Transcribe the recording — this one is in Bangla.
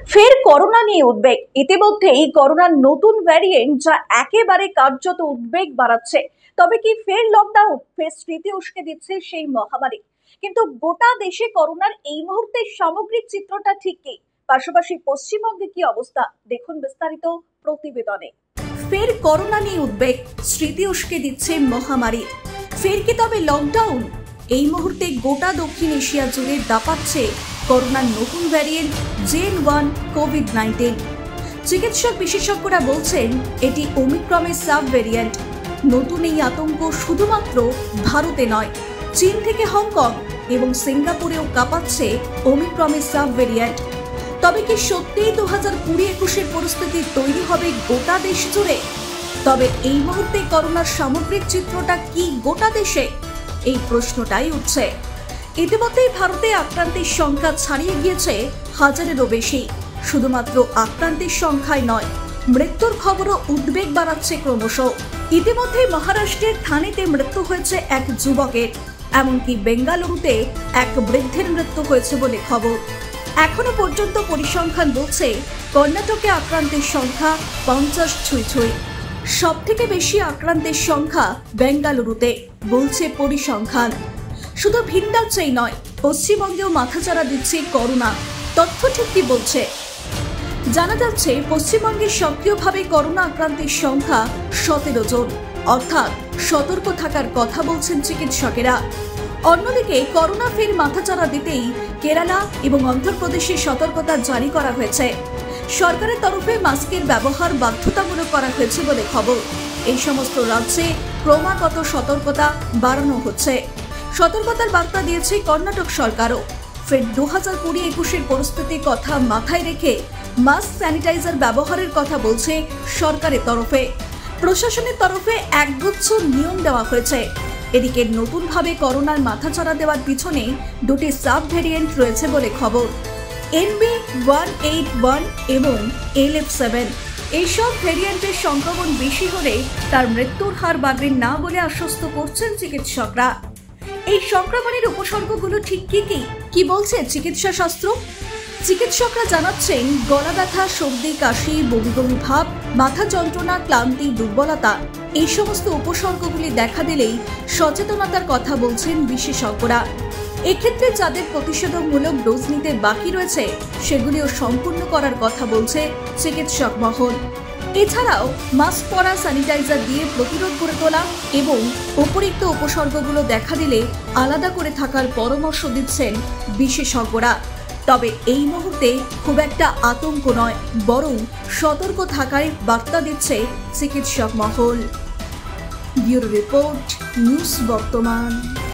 ফের করোনা নিয়ে উদ্বেগ। ইতিমধ্যেই করোনার নতুন ভ্যারিয়েন্ট যা একেবারে কার্যত উদ্বেগ বাড়াচ্ছে। তবে কি ফের লকডাউন, ফের স্মৃতি উস্কে দিচ্ছে সেই মহামারী? কিন্তু গোটা দেশে করোনার এই মুহূর্তে সামগ্রিক চিত্রটা ঠিক কি? পাশাপাশি পশ্চিমবঙ্গে কি অবস্থা, দেখুন বিস্তারিত প্রতিবেদনে। ফের করোনা নিয়ে উদ্বেগ, স্মৃতি উস্কে দিচ্ছে মহামারী। ফের কি তবে লকডাউন? এই মুহূর্তে গোটা দক্ষিণ এশিয়া জুড়ে দাপাচ্ছে করোনার নতুন ভ্যারিয়েন্ট জেন-1 কোভিড-19। চিকিৎসক বিশেষজ্ঞরা বলছেন এটি ওমিক্রনের সাব ভ্যারিয়েন্ট। নতুন এই আতঙ্ক শুধুমাত্র ভারতে নয়, চীন থেকে হংকং এবং সিঙ্গাপুরেও কাঁপাচ্ছে ওমিক্রনের সাব ভ্যারিয়েন্ট। তবে কি সত্যিই 2020-21 পরিস্থিতি তৈরি হবে গোটা দেশ জুড়ে? তবে এই মুহূর্তে করোনার সামগ্রিক চিত্রটা কি গোটা দেশে? এই প্রশ্নটাই উঠছে। ইতিমধ্যেই ভারতে আক্রান্তের সংখ্যা ছাড়িয়ে গিয়েছে হাজারেরও বেশি। শুধুমাত্র আক্রান্তের সংখ্যায় নয়, মৃত্যুর খবরও উদ্বেগ বাড়াচ্ছে ক্রমশ। ইতিমধ্যেই মহারাষ্ট্রের থানেতে মৃত্যু হয়েছে এক যুবকের, এমনকি বেঙ্গালুরুতে এক বৃদ্ধের মৃত্যু হয়েছে বলে খবর। এখনো পর্যন্ত পরিসংখ্যান বলছে কর্ণাটকে আক্রান্তের সংখ্যা 50 ছুঁই। সব থেকে বেশি আক্রান্তের সংখ্যা বেঙ্গালুরুতে, বলছে পরিসংখ্যান। শুধু ভিন রাজ্যেই নয়, পশ্চিমবঙ্গেও মাথাচাড়া দিচ্ছে করোনা। তথ্য ঠিক কি বলছে? জানা যাচ্ছে পশ্চিমবঙ্গে সক্রিয়ভাবে করোনা আক্রান্তের সংখ্যা 17 জন, অর্থাৎ সতর্ক থাকার কথা বলছেন চিকিৎসকেরা। অন্যদিকে করোনা ফের মাথাচাড়া দিতেই কেরালা এবং অন্ধ্রপ্রদেশে সতর্কতা জারি করা হয়েছে। সরকারের তরফে মাস্কের ব্যবহার বাধ্যতামূলক করা হয়েছে বলে খবর। এই সমস্ত রাজ্যে ক্রমাগত সতর্কতা বাড়ানো হচ্ছে। সতর্কতার বার্তা দিয়েছে কর্ণাটক সরকারও। ফের 2020-21 পরিস্থিতির কথা মাথায় রেখে মাস্ক, স্যানিটাইজার ব্যবহারের কথা বলছে সরকারের তরফে। প্রশাসনের তরফে একগুচ্ছ নিয়ম দেওয়া হয়েছে। এদিকে নতুনভাবে করোনার মাথাচাড়া দেওয়ার পিছনে দুটি সাব ভ্যারিয়েন্ট রয়েছে বলে খবর, NB181 এবং LF7। এইসব ভ্যারিয়েন্টের সংক্রমণ বেশি হলে তার মৃত্যুর হার বাড়বে না বলে আশ্বস্ত করছেন চিকিৎসকরা। এই সংক্রমণের উপসর্গগুলো ঠিক কি বলছে চিকিৎসা শাস্ত্র? চিকিৎসকরা জানাচ্ছেন গলা ব্যথা, সর্দি, কাশি, বমি ভাব, মাথা যন্ত্রণা, ক্লান্তি, দুর্বলতা, এই সমস্ত উপসর্গগুলি দেখা দিলেই সচেতনতার কথা বলছেন বিশেষজ্ঞরা। এক্ষেত্রে যাদের প্রতিষেধকমূলক ডোজ নিতে বাকি রয়েছে সেগুলিও সম্পূর্ণ করার কথা বলছে চিকিৎসক মহল। এছাড়াও মাস্ক পরা, স্যানিটাইজার দিয়ে প্রতিরোধ করে তোলা এবং উপরিক্ত উপসর্গগুলো দেখা দিলে আলাদা করে থাকার পরামর্শ দিচ্ছেন বিশেষজ্ঞরা। তবে এই মুহূর্তে খুব একটা আতঙ্ক নয়, বরং সতর্ক থাকার বার্তা দিচ্ছে চিকিৎসক মহল। ব্যুরো রিপোর্ট, নিউজ বর্তমান।